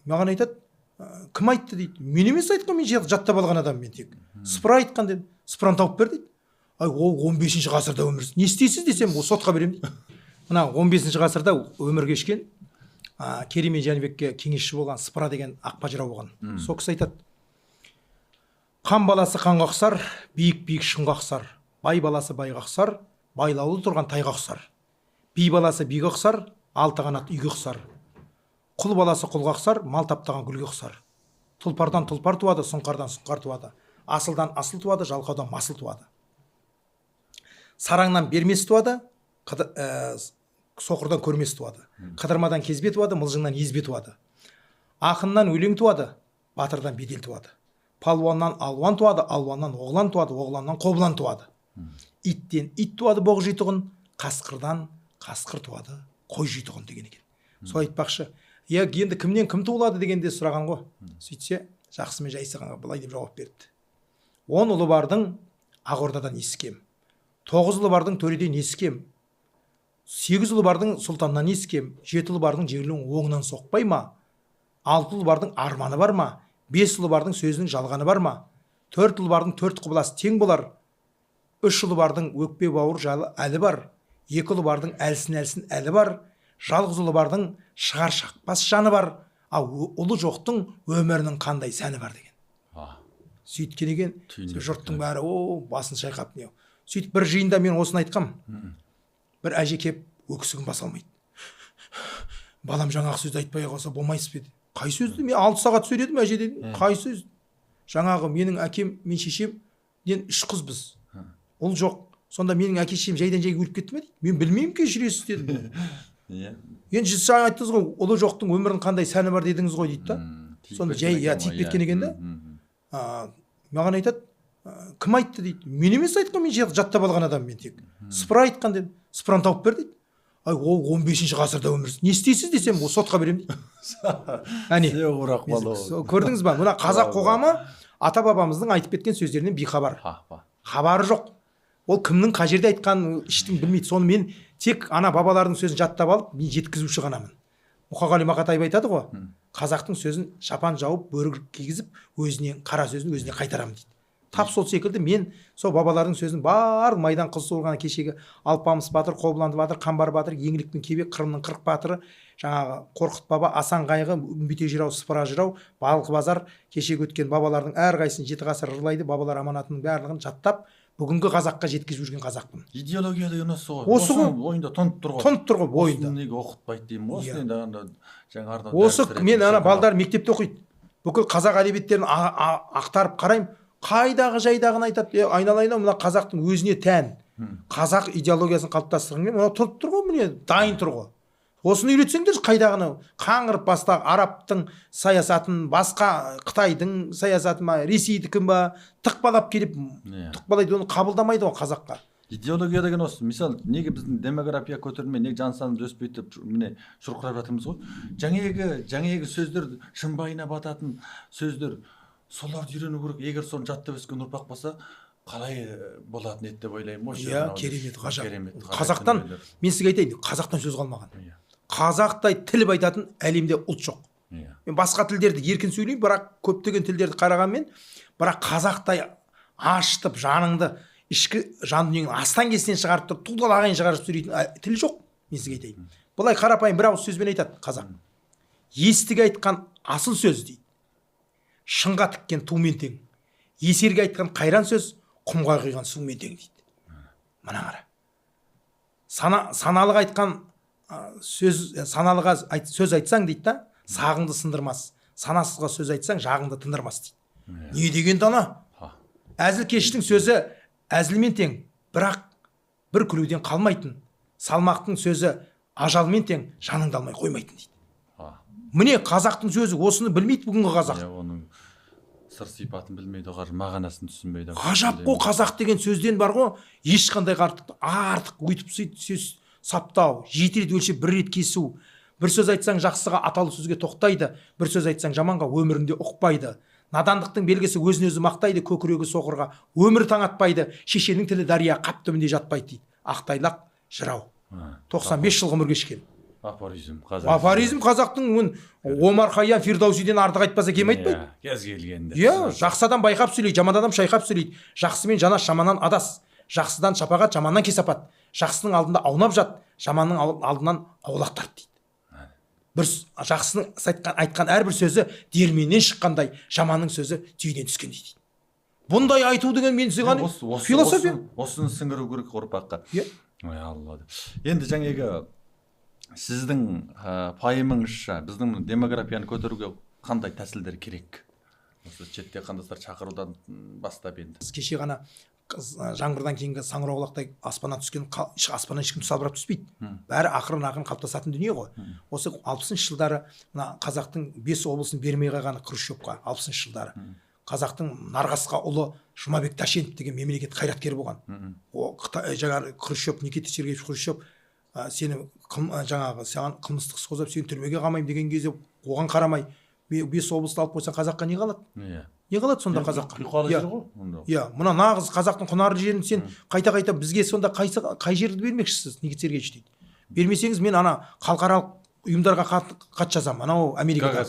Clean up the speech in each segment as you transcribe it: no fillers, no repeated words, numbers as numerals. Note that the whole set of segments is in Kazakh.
маған айтады, кім айтты дейді. Мен емес айтқан, мен жаттап алған адам, мен тек. Сыпыра айтқан деді. Сыпыраны тауып бер дейді. Ол 15-ші ғасырда өмір сүрді. Не істейсіз десем, ол сотқа беремін дейді. Мына 15-ші ғасырда өмір кешкен Керей мен Жәнібекке кеңесші болған Сыпыра деген ақпа жырау болған. Сол кісі айтады, қан баласы қанға ұқсар, биік шыңға ұқсар, бай баласы байға ұқсар, байлаулы тұрған тайға ұқсар, би баласы биге ұқсар, алты қанат үйге ұқсар, құл баласы құлға ұқсар, мал таптаған гүлге ұқсар, тұлпардан тұлпар туады, сұңқардан сұңқар туады, асылдан асыл туады, жалқаудан масыл туады, сараңнан бермес туады, соқырдан көрмес туады, қыдырмадан кезбе туады, мылжыңнан езбе туады, ақыннан өлең туады, батырдан бедел туады, палуаннан алуан туады, алуаннан оғлан туады, оғланнан қобылан туады, иттен ит туады, боқ жейтұғын, қасқырдан қасқыр туады, қой жейтұғын деген екен. Сол айтпақшы, енді кімнен кім туылады дегенде сұраған ғой. Сөйтсе, жақсымен жайсағанға былай деп жауап беріпті. 10 ұлы бардың ақ ордадан ескем, 9 ұлы бардың төреден ескем, 8 ұлы бардың сұлтаннан ескем, 7 ұлы бардың жерлің оңынан соқпай ма, 6 ұлы бардың арманы бар ма, 5 ұлы бардың сөзінің жалғаны бар ма, 4 ұлы бардың 4 құбылас тең болар, 3 ұлы бардың өкпе бауыр жалы әлі бар, 2 ұлы бардың әлсін әлі бар, жалғыз ұлы бардың шығар шақпас жаны бар, ұлы жоқтың өмірінің қандай сәні бар деген. Сөйткен екен, жұрттың бәрі басын шайқап не. Сөйтіп бір жиында мен осыны айтқам. Бір әже кеп өксігін баса алмайды. Балам жаңағы сөзді айтпай қалса болмайсыз бе? Қай сөзді? Мен 6 сағат сөйледім, әже дедім. Қай сөз? Жаңағы менің әкем, мен шешемден 3 қызбыз. Ол жоқ. Сонда менің әке шешем жайдан жайға өліп кетті ме дейді. Мен білмеймін, кешіресіз дедім. Енді сіз жаңа айттыңыз ғой, ұлы жоқтың өмірінің қандай сәні бар дедіңіз ғой дейді да. Сонда жай тиіп кеткен екен да. Маған айтады, кім айтты дейді. Мен емес айтқан, мен жаттап алған адам, мен тек. Сыпыра айтқан дедім. Сыпыраны тауып бер дейді. Ол 15-ші ғасырда өмір сүрді. Не істейсіз десем, ол сотқа беремін дейді. Көрдіңіз ба? Мына қазақ қоғамы ата бабамыздың айтып кеткен сөздерінен бейхабар. Хабары жоқ. Ол кімнің қай жерде айтқанын іштің білмейді. Соны мен тек ана бабалардың сөзін жаттап алып, мен жеткізуші ғанамын. Мұқағали Мақатаев айтады ғой, қазақтың сөзін шапан жауып, бөрік кигізіп, өзіне қара сөзін өзіне қайтарамын дейді. Тап сол секілді мен сол бабалардың сөзін бар майдан қыз суырған кешегі Алпамыс батыр, Қобыланды батыр, Қамбар батыр, Еңліктің кебек, Қырымның 40 батыры, жаңағы Қорқыт баба, Асан қайғы, Үмбете жырау, Сыпыра жырау, Балқы базар, кешегі өткен бабалардың әрқайсысын 7 ғасыр ырлайды, бабалар аманатының барлығын жаттап, бүгінгі қазаққа жеткізіп жүрген қазақпын. Идеология деген осы ғой. Осы ойында тонып тұр ғой. Тонып тұр ғой бойында. Неге оқытпайды деймін ғой. Енді осы мен ана балдар мектепте оқиды. Бүкіл қазақ әдебиеттерін ақтарып қараймын. Қайдағы жайдағын айтады. Айналайын, мына қазақтың өзіне тән қазақ идеологиясын қалыптастырған. Мына тұрып тұр ғой, міне дайын тұр ғой. Осыны үйретсеңдер қайдағыны қаңғырып бастағы арабтың саясатын, басқа Қытайдың саясатын ба, Ресейдікі ба тықпалап келіп, тықпалайды, оны қабылдамайды ғой қазаққа. Идеология деген осы. Мысалы, неге біздің демография көтерілмей, неге жан санымыз өспейді деп міне шұрқырап жатырмыз ғой. Жаңағы сөздер, шымбайына бататын сөздер, соларды үйрену керек. Егер соны жаттап өскен ұрпақ болса, қалай болатын еді деп ойлаймын ғой. Иә, керемет, ғажап. Қазақтан, мен сізге айтайын, қазақтан сөз қалмаған. Қазақтай тіл айтатын әлемде ұлт жоқ. Мен басқа тілдерді еркін сөйлеймін, бірақ көптеген тілдерді қарағанмен, бірақ қазақтай ашытып, жаныңды, ішкі жан дүниеңнің астан кестен шығарып тұрып, тұлғалағайын шығарып сөйлейтін тіл жоқ. Мен сізге айтайын. Бұлай қарапайым бір ауыз сөзбен айтады қазақ. Естіге айтқан асыл сөз дейді. Шыңға тіккен тумен тең. Есерге айтқан қайран сөз, құмға құйған сумен тең дейді. Мына қара. Саналыға айтқан саналыға сөз айтсаң дейді да, сағыңды сындырмас. Санасызға сөз айтсаң, жағыңды тындырмас дейді. Не деген дана? Әзілкештің сөзі әзілмен тең, бірақ бір күлуден қалмайтын. Салмақтың сөзі ажалмен тең, жаныңды алмай қоймайтын дейді. Міне қазақтың сөзі, осыны білмейді бүгінгі қазақ. Оның сыр сипатын білмейді, мағынасын түсінбейді. Ғажап қой, қазақ деген сөзден бар ғой, ешқандай артық өйтіп сөз саптау, 7 рет өлшеп 1 рет кесу. Бір сөз айтсаң жақсыға аталы сөзге тоқтайды, бір сөз айтсаң жаманға өмірінде ұқпайды. Надандықтың белгісі өзін өзі мақтайды, көкірегі соқырға өмір таң атпайды, шешенің тілі дария қап түбінде жатпайды дейді. Ақтайлақ жырау. 95 жыл ғұмыр кешкен. Афоризм қазақтың Омар Хайям Фирдаусиден артық айтпаса кем айтпайды. Кез келгенде. Иә, жақсы адам байқап сөйлейді, жаман адам шайқап сөйлейді. Жақсымен жанас, жаманнан адас. Жақсыдан шапағат, жаманнан кесапат. Жақсының алдында аунап жат, жаманның алдынан аулақ тарт дейді. Бір жақсының айтқан әрбір сөзі диірменнен шыққандай, жаманның сөзі түйеден түскендей дейді. Бұндай айту деген мен сыйған философия. Осыны сіңіру керек ұрпаққа. Иә. Ой Алла. Енді жаңағы сіздің пайымыңызша біздің демографияны көтеруге қандай тәсілдер керек? Осы шетте қандастар шақырудан бастап енді. Кеше ғана жаңбырдан кейінгі саңырауқұлақтай аспаннан түскен, аспаннан ешкім салбырап түспейді. Бәрі ақырын қалыптасатын дүние ғой. Осы 60-шы жылдары мына қазақтың 5 облысын бермей қойғаны Хрущевқа 60-шы жылдары. Қазақтың Нарғасқа ұлы Жұмабек Ташенов деген мемлекет қайраткер болған. Жаңағы Хрущев, Никита Сергеевич Хрущев сені жаңағы саған қылмыстық іс қозғап сені түрмеге қамаймын деген кезде оған қарамай 5 облысты алып қойсаң қазаққа не қалады? Не қалады сонда қазаққа? Иә, мына нағыз қазақтың құнарлы жерін сен қайта бізге сонда қай жерді бермекшісіз, Никита Сергеевич дейді. Бермесеңіз мен ана халықаралық ұйымдарға хат жазамын, анау Америкаға.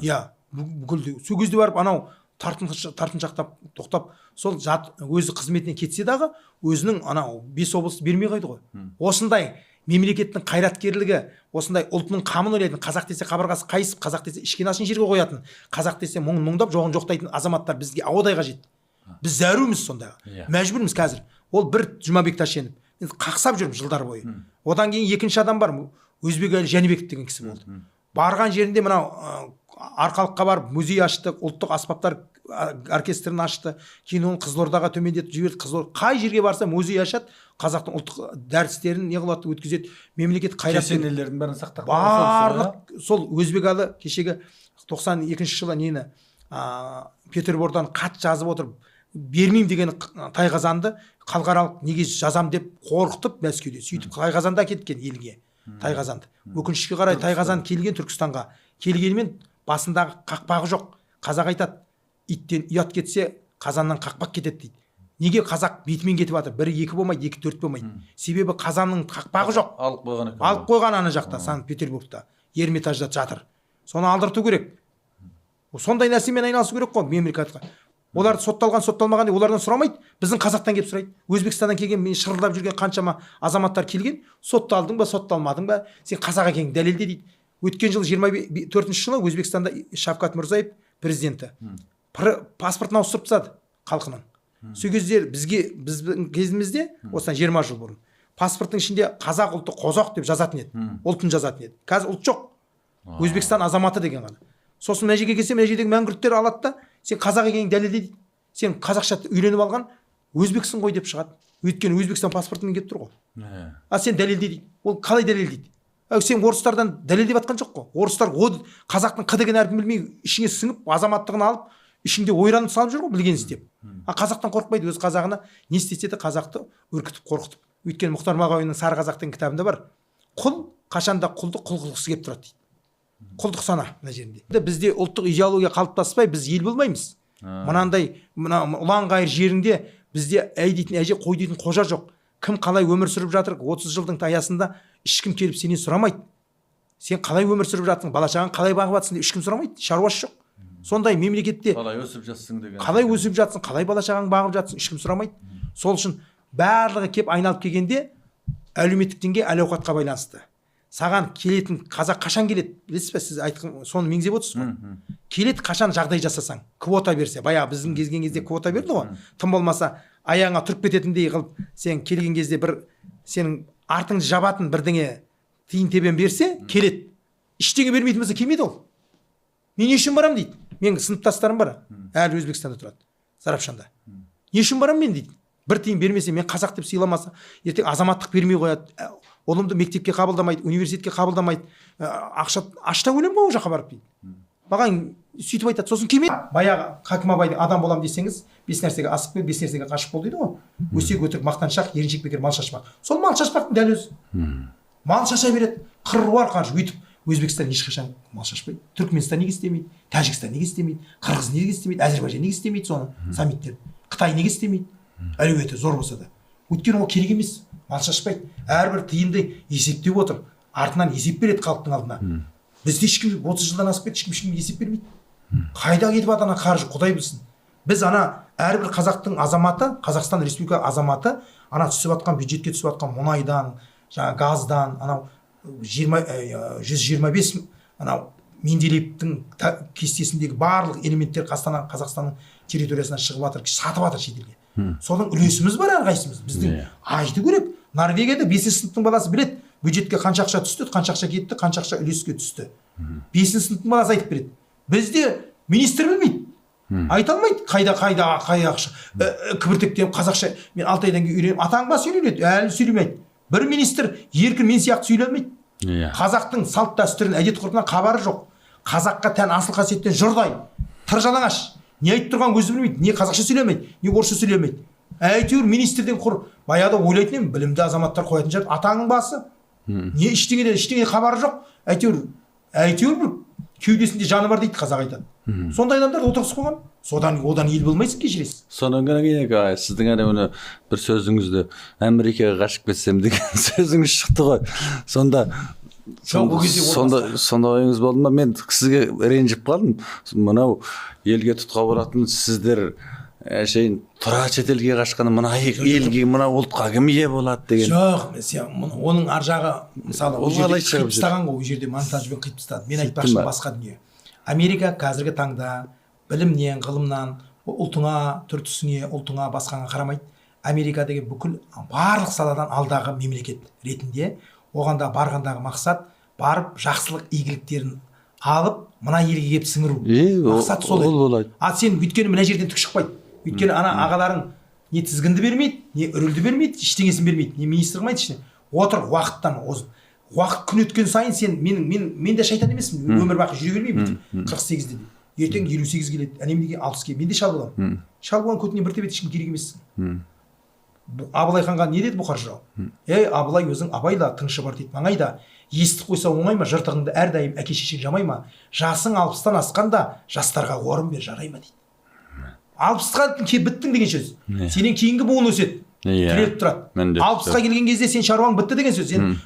Иә, бүкіл сол кезде барып анау тартыншақтап тоқтап сол өзі қызметінен кетсе дағы өзінің анау 5 облысты бермей қойды ғой. Осындай мемлекеттің қайраткерлігі, осындай ұлтының қамын ойлайтын, қазақ десе қабырғасы қайысып, қазақ десе ішкен ашын жерге қоятын, қазақ десе мұңын мұңдап жоғын жоқтайтын азаматтар бізге ауадай қажет. Біз зәруміз сонда, мәжбүрміз қазір. Ол бір Жұмабек Ташенов. Мен қақсап жүрмін жылдар бойы. Одан кейін екінші адам бар, Өзбекәлі Жәнібек деген кісі болды. Барған жерінде мынау Арқалыққа барып музей ашты, ұлттық аспаптар оркестрін ашты, кейін оны Қызылордаға төмендетіп жіберді. Қай жерге барса музей ашады, қазақтың ұлттық дәрістерін не қылады, өткізеді. Мемлекет қайраткер кесенелердің бәрін сақтап барлық сол Өзбекәлі кешегі 92-ші жылы нені Петербордан хат жазып отырып, бермеймін деген Тайқазанды халықаралық неге жазам деп қорқытып Мәскеуде. Сөйтіп Тайқазанда кеткен елге. Тайқазанды. Өкінішке қарай Тайқазан келген Түркістанға. Келгенімен басындағы қақпағы жоқ. Қазақ айтады, иттен ұят кетсе, қазаннан қақпақ кетеді дейді. Неге қазақ бетімен кетіп жатыр? 1-2 болмайды, 2-4 болмайды. Себебі қазанның қақпағы жоқ. Алып қойған ана жақта, Санкт-Петербургта, Эрмитажда жатыр. Соны алдырту керек. Сондай нәрсемен айналысу керек қой мемлекетке. Олар сотталған, сотталмаған деп олардан сұрамайды. Біздің қазақтан келіп сұрайды. Өзбекстаннан келген, мен шырылдап жүрген қаншама азаматтар келген, сотталдың ба, сотталмадың ба? Сен қазақ екенің дәлелде дейді. Өткен жылы 24-ші жылы Өзбекстанда Шавкат Мирзаев президенті паспортын ауыстырып тастады халқының. Сол кезде біздің кезімізде осыдан 20 жыл бұрын паспорттың ішінде қазақ ұлты қозақ деп жазатын еді, ұлтын жазатын еді. Қазір ұлт жоқ. Өзбекстан азаматы деген ғана. Сосын мына жерге келсе, мына жердегі мәңгүрттер алады да, сен қазақ екенің дәлелде дейді. Сен қазақша үйреніп алған өзбексің ғой деп шығады. Өйткені Өзбекстан паспортымен келіп тұр ғой. Сен дәлелде дейді. Ол қалай дәлелдейді? Сен орыстардан дәлелдеп атқан жоқ қой. Орыстар қазақтың қ деген әрпін білмей ішіңе сіңіп азаматтығын алып ішінде ойранып салып жүр ғой білген істеп. Қазақтан қорықпайды, өз қазағына не істесе де қазақты үркітіп қорқытып. Өйткені Мұхтар Мағауиннің Сары қазақ деген кітабында бар. Құл қашанда құлды құл қылғысы келіп тұрады дейді. Құлдық сана мына жерінде. Бізде ұлттық идеология қалыптаспай біз ел болмаймыз. Мынандай ұлан-ғайыр жерінде бізде әй дейтін әже, қой дейтін қожа жоқ. Кім қалай өмір сүріп жатыр? 30 жылдың аясында ешкім келіп сенен сұрамайды. Сен қалай өмір сүріп жатсың, бала-шағаң қалай бағып жатсың деп ешкім сұрамайды. Шаруасы жоқ. Сондай мемлекетте қалай өсіп жатсың деген. Қалай өсіп жатсың, қалай бала-шағаң бағып жатсың, ешкім сұрамайды. Сол үшін барлығы кеп айналып келгенде әлеуметтік деңгей әл-ауқатқа байланысты. Саған келетін қазақ қашан келеді? Білесіз бе, сіз айтқан соны меңзеп отырсыз ғой. Келеді қашан жағдай жасасаң, квота берсе. Баяғы біздің кезген кезде квота берді ғой. Тым болмаса аяғыңа тұрып кететіндей қылып, сен келген кезде бір сенің артыңды жабатын бірдеңе тиын тебен берсе, келеді. Ештеңе бермейтін болса келмейді ол. Мен не үшін барам дейді. Менің сыныптастарым бар, әлі Өзбекстанда тұрады, Сарапшанда. Не үшін барам мен дейді. Бір тиын бермесе, мен қазақ деп сыйламаса, ертең азаматтық бермей қояды. Ұлымды мектепке қабылдамайды, университетке қабылдамайды. Ашта өлем ғой ол жаққа барып дейді. Маған сөйтіп айтады. Сосын келмейді. Баяғы Хакім Абайдың адам болам десеңіз, 5 нәрсеге асық бер, 5 нәрсеге қашық бол дейді ғой. Өсек, өтірік, мақтаншақ, еріншек, бекер, мал шашпақ. Сол мал шашпақтың дәл өзі. Мал шаша береді. Қыруар қаржы өйтіп. Өзбекстан ешқашан мал шашпайды. Түркменстан неге істемейді? Тәжікстан неге істемейді? Қырғыз неге істемейді? Әзербайжан неге істемейді соны? Саммиттер. Қытай неге істемейді? Әлеуеті зор болса да. Өйткені ол керек емес. Мал шашпайды. Әрбір тиынды есептеп отыр. артынан есеп береді халықтың алдына. Бізде ешкім 30 жылдан асып кетті, ешкім есеп бермейді. Қайда кетіп жатыр ана қаржы, Құдай білсін. Біз ана әрбір қазақтың азаматы, Қазақстан Республика азаматы ана түсіп жатқан бюджетке түсіп жатқан мұнайдан, жаңа газдан, анау 125 анау Менделеевтің кестесіндегі барлық элементтер Қазақстанның территориясынан шығып жатыр, сатып жатыр шетелге. Соның үлесіміз бар әрқайсымыз. Біздің айды көрек. Норвегияда 5 сыныптың баласы білет, бюджетке қанша ақша түсті, қанша ақша кетті, қанша ақша үлеске түсті. 5 сыныптың баласы айтып береді. Бізде министр білмейді. Айта алмайды қайда ақша. Кібіртіктен қазақша мен 6 айдан кейін үйреніп, атаң ба сөйлейді, әлі сөйлемейді. Бір министр еркін мен сияқты сөйлей алмайды. Қазақтың салт дәстүрін, әдет ғұрпынан хабары жоқ. Қазаққа тән асыл қасиеттен жұрдай, тыр жалаңаш, не айтып тұрған көзі білмейді, не қазақша сөйлемейді, не орысша сөйлемейді. Әйтеуір министрден құр баяғыда ойлайтын едім, білімді азаматтар қоятын шығар, атаңның басы. Не ештеңеден хабары жоқ. Әйтеуір бір кеудесінде жаны бар дейді қазақ айтады. Сондай адамдарды отырғызып қойған. Одан ел болмайсың, кешіресіз. Содан кейін сіздің әне бір сөзіңізді Америкаға қашып кетсем деген сөзіңіз шықты ғой. Сонда ойыңыз болды ма? Мен сізге ренжіп қалдым. Мынау елге тұтқа баратын сіздер әшейін тұра шетелге қашқаны мына елге, мына ұлтқа кім ие болады деген. Жоқ, оның ар жағы мысалы ол жерде қиып тастаған ғой, ол жерде монтажбен қиып тастады. Мен айтпақшы басқа дүние. Америка қазіргі таңда білімнен, ғылымнан, ұлтыңа, түр-түсіңе, ұлтыңа, басқаңа қарамайды. Америка деген бүкіл барлық саладан алдағы мемлекет ретінде, оғанда барғандағы мақсат барып жақсылық игіліктерін алып, мына елге келіп сіңіру. Мақсат сол еді. Сен өйткені мына жерден түк шықпайды. Өйткені ана ағаларың не тізгінді бермейді, не үрілді бермейді, ештеңесін бермейді, не министр қылмайды ештеңе. Отыр уақыттан озып. Уақыт күн өткен сайын сен мен де шайтан емеспін. Өмір бақи жүре бермеймін. 48-де де. Ертең 58 келеді, әлемдегі 60-ге. Мен де шал боламын. Шал болған көтіне бір тебет ешкім керек емессің. Абылай ханға не деді Бұқар жырау? Абылай өзің абайла, тыңшы бар дейді маңайда. Естіп қойса оңай ма, жыртығыңды әрдайым әке шешең жамай ма? Жасың 60-тан асқанда жастарға орын бер, жарай ма дейді. 60-қа біттің деген сөз. Сенен кейінгі буын өседі. Тіреліп тұрады. 60-қа келген кезде сен шаруаң бітті деген сөз. Сен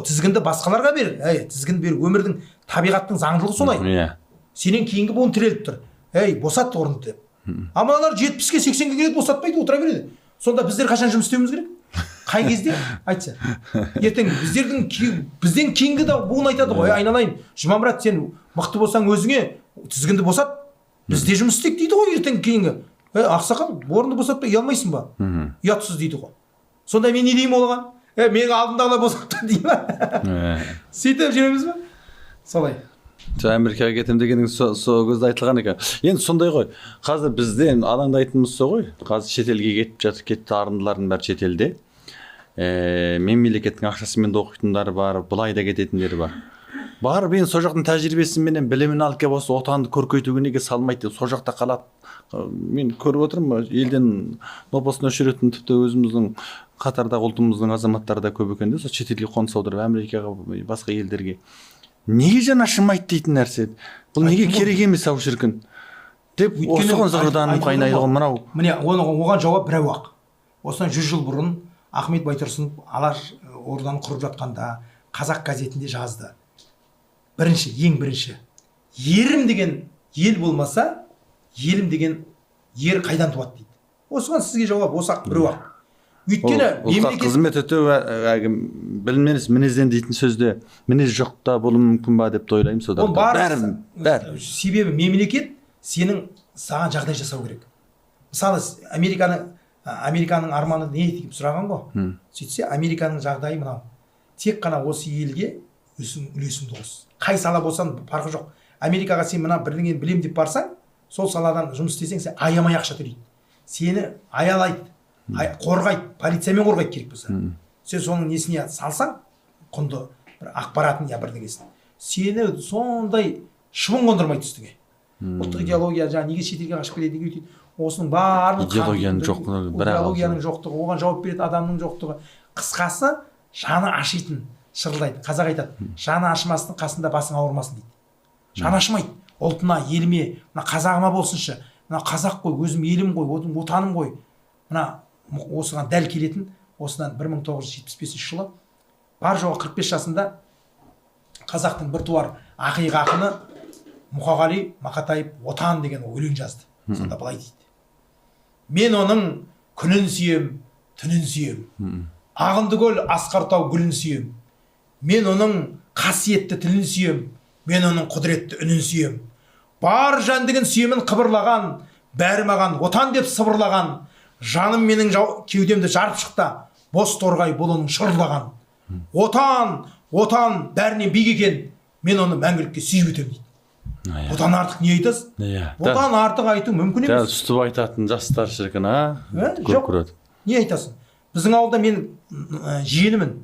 тізгінді басқаларға бер. Тізгін бер, өмірдің, табиғаттың заңдылығы солай. Сенен кейінгі буын тіреліп тұр. Босат орынды деп. Аманалар 70-ке 80-ге келеді, босатпайды, отыра береді. Сонда біздер қашан жұмыс істеуіміз керек? Қай кезде? Айтса. Ертең бізден кейінгі да буын айтады ғой, айналайын. Жұмамұрат, сен мықты болсаң өзіңе тізгінді босат. Бізде жұмыс істейік дейді ғой ертең кейінгі. Ақсақал, орынды босатпай ұялмайсың ба? Ұятсыз дейді ғой. Сонда мен не деймін оған? Мені алдындағылар босатты дейді ма? Сөйтіп жүреміз ба? Солай. Америкаға кетем дегенің сол көзді айтылған екен. Енді сондай ғой. Қазір бізде алаңдайтынымыз сол ғой. Қазір шетелге кетіп жатыр, кетті арындылардың бәрі шетелде. Мемлекеттің ақшасымен де оқитындары бар, былай да кететіндері бар. Барып енді сол жақтың тәжірибесіменен білімін алып келіп осы отанды көркейтуге неге салмайды деп сол жақта қалады. Мен көріп отырмын, елден нопасын өшіретін тіпті өзіміздің қатардағы ұлтымыздың азаматтары да көп екен де, сол шетелге қоныс аударып Америкаға, басқа елдерге. Неге жан ашымайды дейтін нәрсе? Бұл неге керек емес ау шіркін? Деп осыған зығырданым қайнайды ғой мынау. Міне оған жауап біреу-ақ. Осыдан 100 жыл бұрын Ахмет Байтұрсынов Алаш орданы құрып жатқанда Қазақ газетінде жазды. Ең бірінші, ерім деген ел болмаса, елім деген ер қайдан туады дейді. Осыған сізге жауап осақ біреу-ақ. Өйткені ұлтқа қызмет ету білмеңіз мінезден дейтін сөзде мінез жоқта болуы мүмкін ба деп ойлаймын. Содан бәрі. Себебі мемлекет саған жағдай жасау керек. Мысалы Американың арманы не деп сұраған ғой. Сөйтсе Американың жағдайы мынау. Тек қана осы елге үлесімді қос. Қай сала болсан фарқы жоқ. Америкаға сен мына бірдеңені білем деп барсаң, сол саладан жұмыс істесең, сен аямай ақша төлейді. Сені аялайды, қорғайды, полициямен қорғайды керек болса. Сен соның несіне салсаң, құнды бір ақпаратын я бірдеңесін. Сені сондай шыбын қондырмайды үстіңе. Ұлттық идеология жаңа неге шетелге қашып кетеді, неге өйтеді? Осының барлық идеологияның жоқтығы, оған жауап беретін адамның жоқтығы. Қысқасы, жаны ашитын шырылдайды. Қазақ айтады, жаны ашымастың қасында басың ауырмасын дейді. Жаны ашымайды. Ұлтына, еліме, мына қазағыма болсыншы, мына қазақ қой, өзім елім қой, отаным қой. Мына осыған дәл келетін, осыдан 1975 жылы бар жоғы 45 жасында қазақтың біртуар ақиық ақыны Мұқағали Мақатаев отан деген өлең жазды. Сонда былай дейді: мен оның күнін сүйем, түнін сүйем. Ағынды көл асқар тау гүлін сүйем. Мен оның қасиетті тілін сүйем. Мен оның құдіретті үнін сүйем. Бар жәндігін сүйемін қыбырлаған, бәрі маған отан деп сыбырлаған. Жаным менің кеудемді жарып шықты, бос торғай бұл оның шырлаған. Отан, отан бәрінен биік екен, мен оны мәңгілікке сүйіп өтем дейді. Одан артық не айтасыз? Одан артық айту мүмкін емес. Дәл үстіп айтатын жастар шіркін, жоқ, не айтасың? Біздің ауылда мен жиенімін.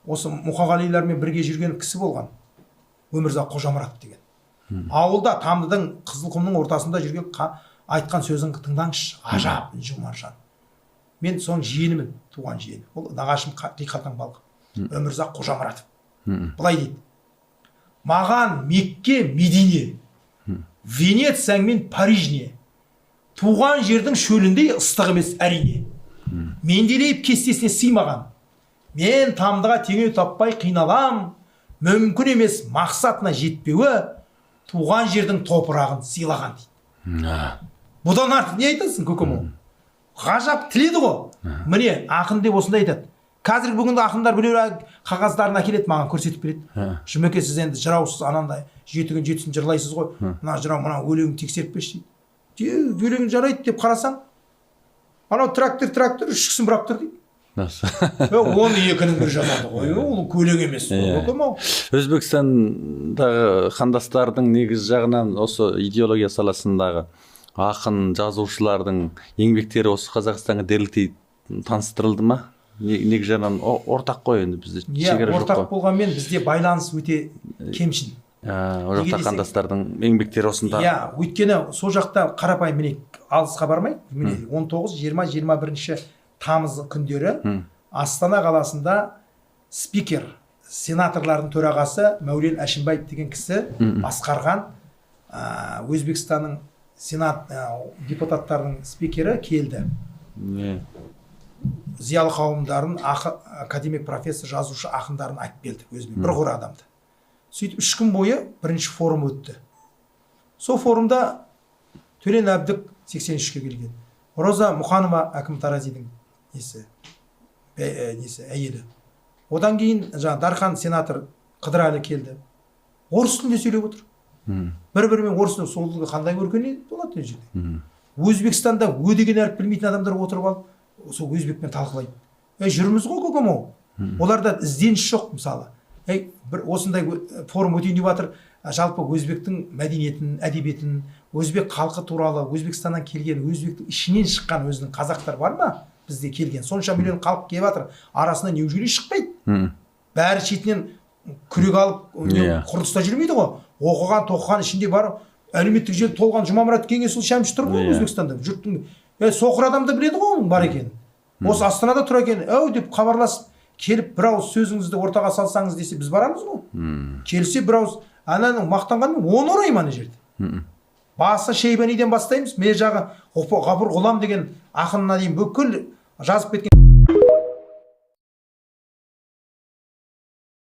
Осы Мұқағалилармен бірге жүрген кісі болған, Өмірзақ Қожамұрат деген. Ауылда Тамдының Қызылқұмның ортасында жүрген айтқан сөзін тыңдаңызшы, ажап жұмаржан. Мен соның жиенімін, туған жиені. Ол нағашым Қиқатан Балқы, Өмірзақ Қожамұратов. Былай дейді: маған Мекке, Медине, Венецияң мен Парижне, туған жердің шөліндей ыстық емес әрине. Менделейіп кестесіне сыймаған, мен Тамдыға теңеу таппай қиналам, мүмкін емес мақсатына жетпеуі, туған жердің топырағын сыйлаған дейді. Бұдан артық не айтасың, көкем? Ғажап тіледі ғой. Міне ақын деп осындай айтады. Қазіргі бүгінгі ақындар біреу қағаздарын әкеледі, маған көрсетіп береді. Жұмеке, сіз енді жыраусыз, анандай 7 күн 7 түн жырлайсыз ғой. Мына жырау, мына өлеңін тексеріп берші дейді. Өлең жарайды деп қарасаң, анау трактор 3 кісін бұрап тұр дейді. Оны 2-нің бірі жазады ғой. Ол өлең емес қой. Өзбекстандағы қандастардың негіз жағынан осы идеология саласындағы ақын жазушылардың еңбектері осы Қазақстанға дерліктей таныстырылды ма? Негіз жағынан ортақ қой енді бізде шекара жоқ қой. Ортақ болғанмен бізде байланыс өте кемшін. Ол жақта қандастардың еңбектері осында. Өйткені сол жақта қарапайым, міне алысқа бармай, міне 19, 20, 21 тамыз күндері Астана қаласында спикер, сенаторлардың төрағасы Мәулен Әшімбаев деген кісі басқарған Өзбекстанның сенат депутаттарының спикері келді. Зиялы қауымдарын, академик, профессор, жазушы ақындарын айтып келді. Өзбек бір қора адамды. Сөйтіп 3 күн бойы бірінші форум өтті. Сол форумда Төлен Әбдік 83-ке келген. Роза Мұқанова әкім Таразидің әйелі. Одан кейін Дархан сенатор Қыдырәлі келді. Орыс тілінде сөйлеп отыр. Бір-бірімен орыс тілінде солдығы қандай көргені болады ол жерде. Өзбекстанда «ө» деген әріп білмейтін адамдар отырып алып, сол өзбекпен талқылайды. Жүрміз ғой көкем-ау. Оларда ізденіс жоқ, мысалы. Бір осындай форум өтейін деп жатыр, жалпы өзбектің мәдениетін, әдебиетін, өзбек халқы туралы, Өзбекстаннан келген, өзбектің ішінен шыққан өзінің қазақтар бар ма? Бізде келген. Сонша миллион халық келіп жатыр. Арасында неужели шықпайды? Бәрі шетінен күрек алып, құрылыста жүрмейді ғой. Оқыған, тоқыған ішінде бар, әлеуметтік желі толған Жұмамұрат Кеңесұлы Шәмші тұр ғой Өзбекстанда. Жұрттың соқыр адамды біледі ғой оның бар екенін. Осы Астанада тұр екен, деп хабарласып келіп бір ауыз сөзіңізді ортаға салсаңыз десе біз барамыз ғой. Келсе бір ауыз ананың мақтанғанмен оны ораймын ана жерде. Басы Шейбаниден бастаймыз, мен жағы Ғафур Ғұлам деген ақынына дейін бүкіл жазып кеткен